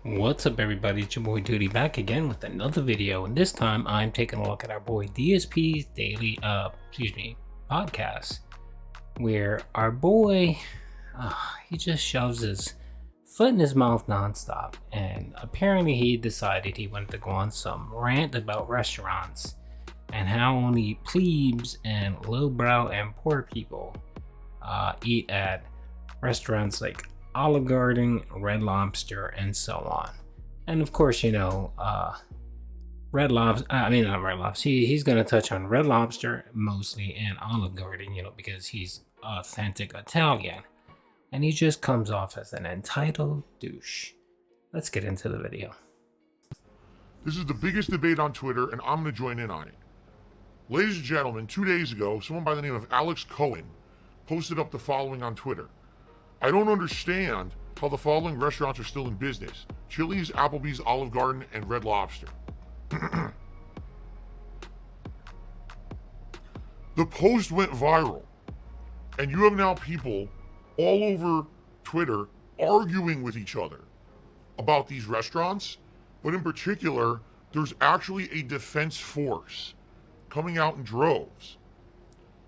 What's up, everybody? It's your boy Duty back again with another video, and this time I'm taking a look at our boy DSP's daily podcast, where our boy he just shoves his foot in his mouth nonstop, and apparently he decided he wanted to go on some rant about restaurants and how only plebes and lowbrow and poor people eat at restaurants like Olive Garden, Red Lobster, and so on. And of course, Red Lobster. I mean, not Red Lobster. He's gonna touch on Red Lobster mostly and Olive Garden, because he's authentic Italian, and he just comes off as an entitled douche. Let's get into the video. This is the biggest debate on Twitter, and I'm going to join in on it. Ladies and gentlemen, 2 days ago, someone by the name of Alex Cohen posted up the following on Twitter. I don't understand how the following restaurants are still in business: Chili's, Applebee's, Olive Garden, and Red Lobster. The post went viral, and you have now people all over Twitter arguing with each other about these restaurants, but in particular, there's actually a defense force coming out in droves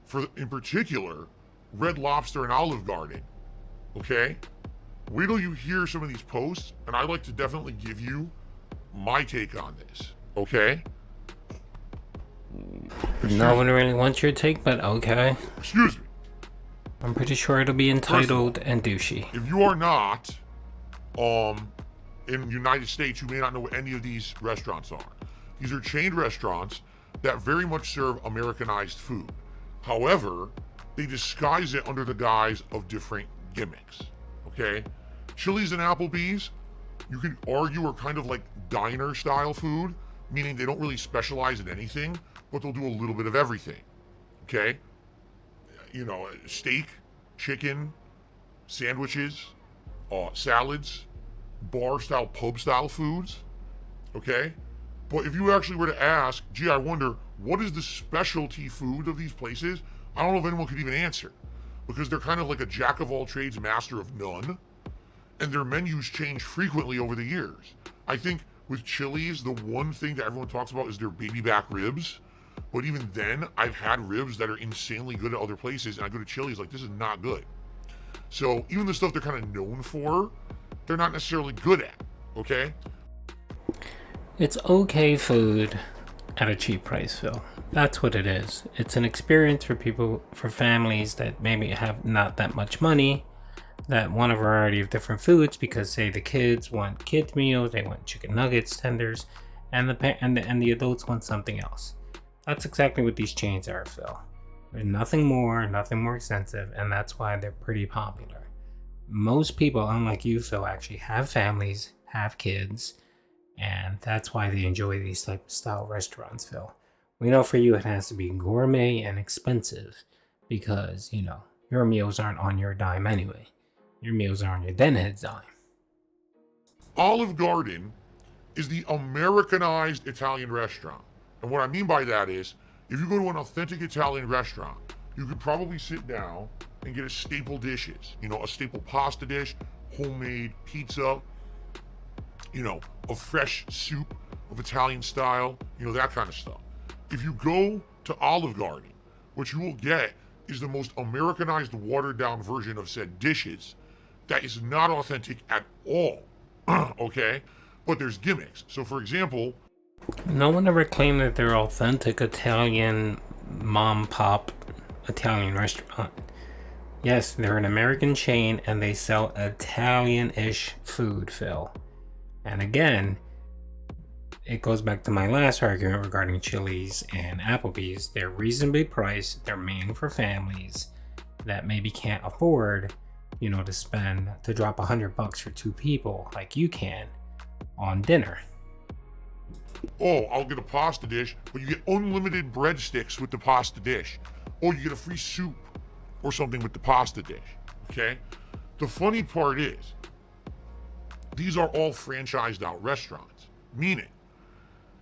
for, in particular, Red Lobster and Olive Garden. Okay? Wait till you hear some of these posts, and I'd like to definitely give you my take on this. Okay? No one really wants your take, but okay. Excuse me. I'm pretty sure it'll be entitled and douchey. If you are not in the United States, you may not know what any of these restaurants are. These are chained restaurants that very much serve Americanized food. However, they disguise it under the guise of different gimmicks. Okay? Chili's and Applebee's, you can argue, are kind of like diner style food, meaning they don't really specialize in anything, but they'll do a little bit of everything. Okay? Steak, chicken, sandwiches, salads, bar style, pub style foods. Okay? But if you actually were to ask, gee, I wonder, what is the specialty food of these places? I don't know if anyone could even answer, because they're kind of like a jack of all trades, master of none, and their menus change frequently over the years. I think with Chili's, the one thing that everyone talks about is their baby back ribs, but even then, I've had ribs that are insanely good at other places, and I go to Chili's like, this is not good. So even the stuff they're kind of known for, they're not necessarily good at, okay? It's okay food at a cheap price, Phil. That's what it is. It's an experience for people, for families that maybe have not that much money, that want a variety of different foods, because say the kids want kids meals, they want chicken nuggets, tenders, and the adults want something else. That's exactly what these chains are, Phil. There's nothing more expensive, and that's why they're pretty popular. Most people, unlike you, Phil, actually have families, have kids, and that's why they enjoy these type of style restaurants, Phil. We know for you it has to be gourmet and expensive, because, your meals aren't on your dime anyway. Your meals are on your denhead's dime. Olive Garden is the Americanized Italian restaurant. And what I mean by that is, if you go to an authentic Italian restaurant, you could probably sit down and get a staple dishes. A staple pasta dish, homemade pizza, a fresh soup of Italian style, that kind of stuff. If you go to Olive Garden, what you will get is the most Americanized, watered down version of said dishes that is not authentic at all. Okay? But there's gimmicks. So for example, no one ever claimed that they're authentic Italian mom pop Italian restaurant. Yes, they're an American chain and they sell Italian-ish food, Phil. And again, it goes back to my last argument regarding Chili's and Applebee's. They're reasonably priced. They're made for families that maybe can't afford, to drop $100 for two people like you can on dinner. Oh, I'll get a pasta dish, but you get unlimited breadsticks with the pasta dish. Or you get a free soup or something with the pasta dish. Okay? The funny part is, these are all franchised out restaurants, meaning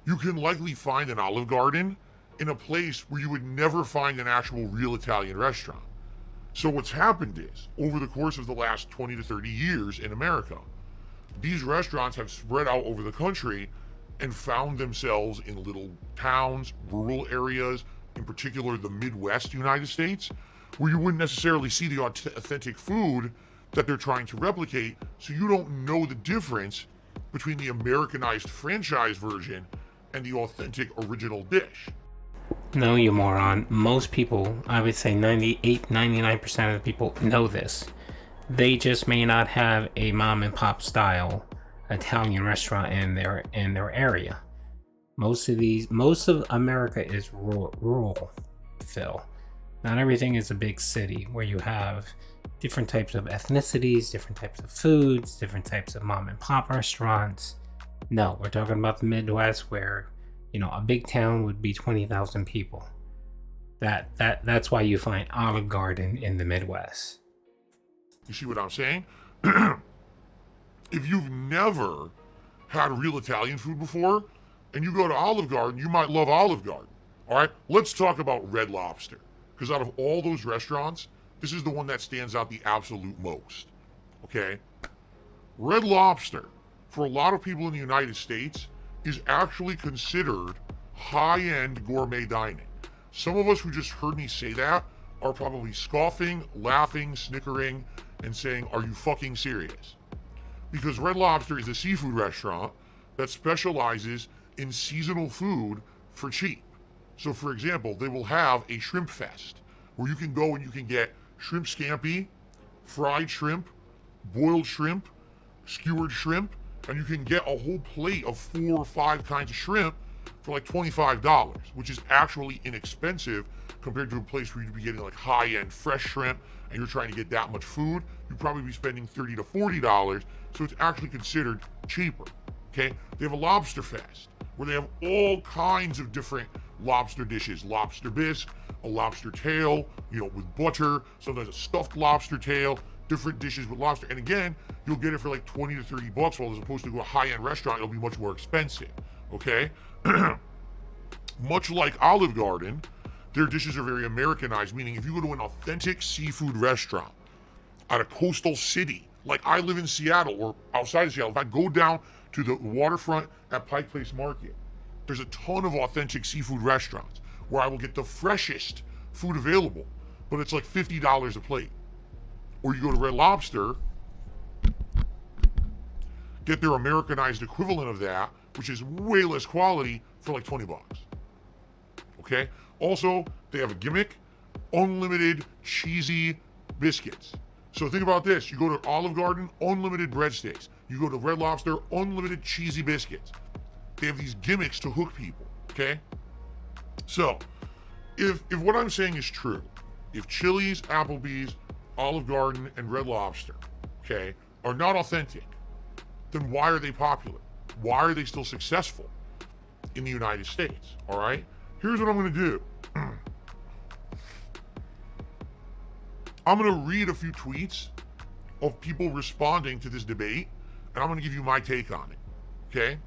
you can likely find an Olive Garden in a place where you would never find an actual real Italian restaurant. So what's happened is, over the course of the last 20 to 30 years in America, these restaurants have spread out over the country and found themselves in little towns, rural areas, in particular the Midwest United States, where you wouldn't necessarily see the authentic food that they're trying to replicate, so you don't know the difference between the Americanized franchise version and the authentic original dish. No, you moron. Most people, I would say 99% of the people know this. They just may not have a mom and pop style Italian restaurant in their area. Most of America is rural, Phil. Not everything is a big city where you have different types of ethnicities, different types of foods, different types of mom and pop restaurants. No, we're talking about the Midwest where, a big town would be 20,000 people. That's why you find Olive Garden in the Midwest. You see what I'm saying? If you've never had real Italian food before and you go to Olive Garden, you might love Olive Garden. All right, let's talk about Red Lobster. Because out of all those restaurants, this is the one that stands out the absolute most. Okay? Red Lobster, for a lot of people in the United States, is actually considered high-end gourmet dining. Some of us who just heard me say that are probably scoffing, laughing, snickering, and saying, "Are you fucking serious?" Because Red Lobster is a seafood restaurant that specializes in seasonal food for cheap. So for example, they will have a shrimp fest where you can go and you can get shrimp scampi, fried shrimp, boiled shrimp, skewered shrimp, and you can get a whole plate of 4 or 5 kinds of shrimp for like $25, which is actually inexpensive compared to a place where you'd be getting like high-end fresh shrimp and you're trying to get that much food. You'd probably be spending $30 to $40, so it's actually considered cheaper. Okay? They have a lobster fest where they have all kinds of different lobster dishes. Lobster bisque, a lobster tail, with butter, sometimes a stuffed lobster tail, different dishes with lobster. And again, you'll get it for like 20 to 30 bucks, while as opposed to a high-end restaurant, it'll be much more expensive. Okay? Much like Olive Garden, their dishes are very Americanized, meaning if you go to an authentic seafood restaurant at a coastal city, like I live in Seattle or outside of Seattle, if I go down to the waterfront at Pike Place Market, there's a ton of authentic seafood restaurants where I will get the freshest food available, but it's like $50 a plate. Or you go to Red Lobster, get their Americanized equivalent of that, which is way less quality, for like 20 bucks. Okay? Also, they have a gimmick, unlimited cheesy biscuits. So think about this. You go to Olive Garden, unlimited breadsticks. You go to Red Lobster, unlimited cheesy biscuits. They have these gimmicks to hook people, okay? So, if what I'm saying is true, if Chili's, Applebee's, Olive Garden, and Red Lobster, okay, are not authentic, then why are they popular? Why are they still successful in the United States, all right? Here's what I'm going to do. I'm going to read a few tweets of people responding to this debate, and I'm going to give you my take on it, okay?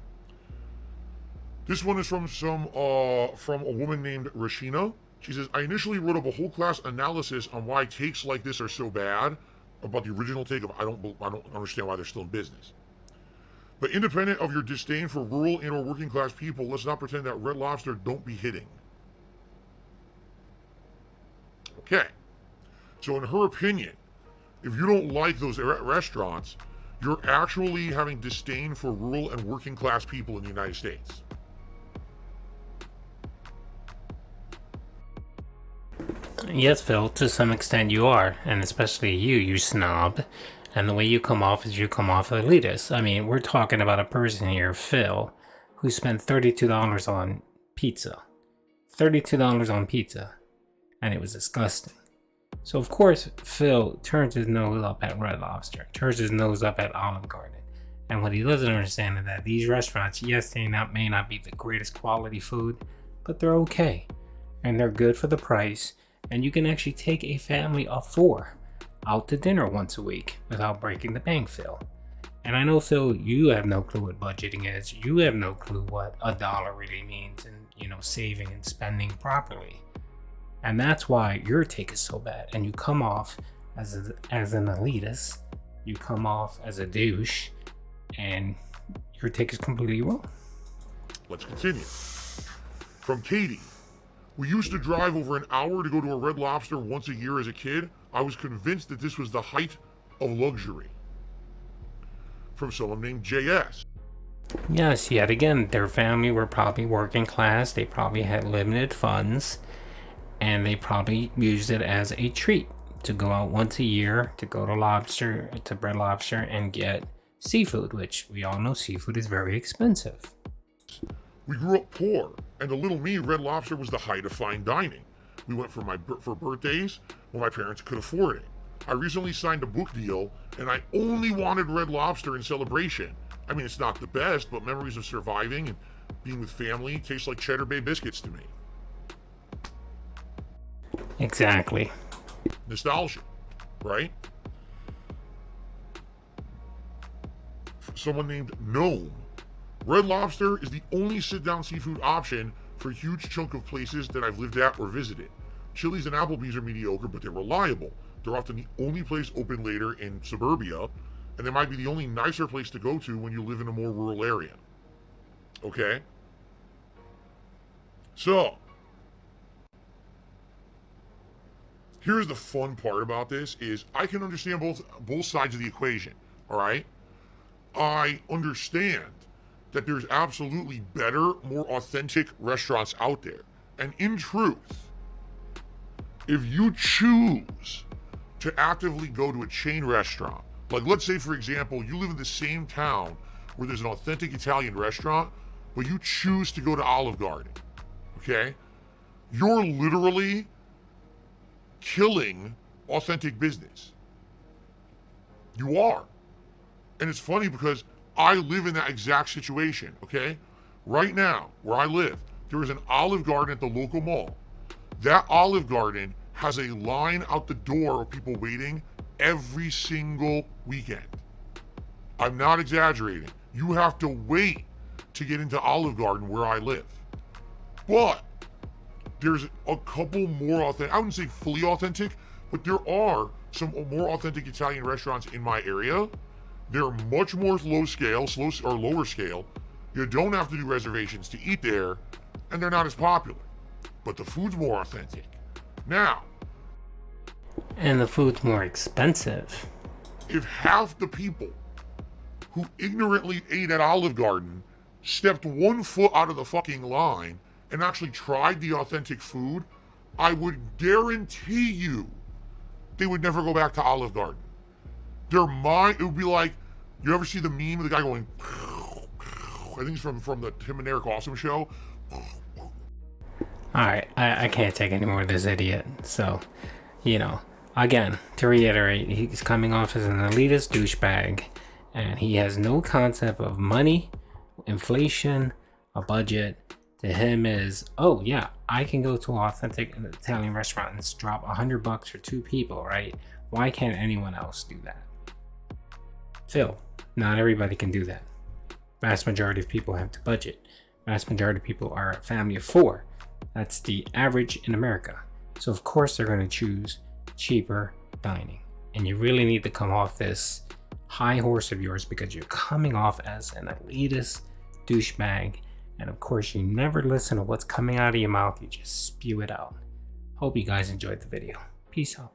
This one is from a woman named Rashina. She says, "I initially wrote up a whole class analysis on why takes like this are so bad, about the original take of I don't understand why they're still in business. But independent of your disdain for rural and or working class people, let's not pretend that Red Lobster don't be hitting." Okay. So in her opinion, if you don't like those restaurants, you're actually having disdain for rural and working class people in the United States. Yes, Phil, to some extent you are, and especially you snob. And the way you come off is you come off elitist. I mean, we're talking about a person here, Phil, who spent $32 on pizza. $32 on pizza. And it was disgusting. So, of course, Phil turns his nose up at Red Lobster, turns his nose up at Olive Garden. And what he doesn't understand is that these restaurants, yes, they may not be the greatest quality food, but they're okay. And they're good for the price. And you can actually take a family of 4 out to dinner once a week without breaking the bank, Phil. And I know, Phil, you have no clue what budgeting is. You have no clue what a dollar really means and, saving and spending properly. And that's why your take is so bad. And you come off as an elitist. You come off as a douche. and your take is completely wrong. Let's continue. From Katie. We used to drive over an hour to go to a Red Lobster once a year as a kid. I was convinced that this was the height of luxury. From someone named JS. Yes, yet again, their family were probably working class. They probably had limited funds, and they probably used it as a treat to go out once a year to go to Red Lobster, and get seafood, which we all know seafood is very expensive. We grew up poor, and to little me, Red Lobster was the height of fine dining. We went for birthdays when my parents could afford it. I recently signed a book deal, and I only wanted Red Lobster in celebration. I mean, it's not the best, but memories of surviving and being with family taste like Cheddar Bay biscuits to me. Exactly. Nostalgia, right? Someone named Gnome. Red Lobster is the only sit-down seafood option for a huge chunk of places that I've lived at or visited. Chili's and Applebee's are mediocre, but they're reliable. They're often the only place open later in suburbia, and they might be the only nicer place to go to when you live in a more rural area. Okay? So, here's the fun part about this is I can understand both sides of the equation, all right? I understand that there's absolutely better, more authentic restaurants out there. And in truth, if you choose to actively go to a chain restaurant, like let's say for example, you live in the same town where there's an authentic Italian restaurant, but you choose to go to Olive Garden, okay? You're literally killing authentic business. You are. And it's funny because I live in that exact situation, okay? Right now, where I live, there is an Olive Garden at the local mall. That Olive Garden has a line out the door of people waiting every single weekend. I'm not exaggerating. You have to wait to get into Olive Garden where I live. But there's a couple more authentic, I wouldn't say fully authentic, but there are some more authentic Italian restaurants in my area. They're much more lower scale. You don't have to do reservations to eat there, and they're not as popular. But the food's more authentic. Now, and the food's more expensive. If half the people who ignorantly ate at Olive Garden stepped 1 foot out of the fucking line and actually tried the authentic food, I would guarantee you they would never go back to Olive Garden. Their mind, it would be like, you ever see the meme of the guy going, I think it's from the Tim and Eric Awesome show. Alright, I can't take any more of this idiot. So, again, to reiterate, he's coming off as an elitist douchebag, and he has no concept of money, inflation, a budget. To him is, oh yeah, I can go to an authentic Italian restaurant and drop $100 for 2 people, right? Why can't anyone else do that? Phil, not everybody can do that. Vast majority of people have to budget. Vast majority of people are a family of 4. That's the average in America. So of course they're going to choose cheaper dining. And you really need to come off this high horse of yours because you're coming off as an elitist douchebag. And of course you never listen to what's coming out of your mouth. You just spew it out. Hope you guys enjoyed the video. Peace out.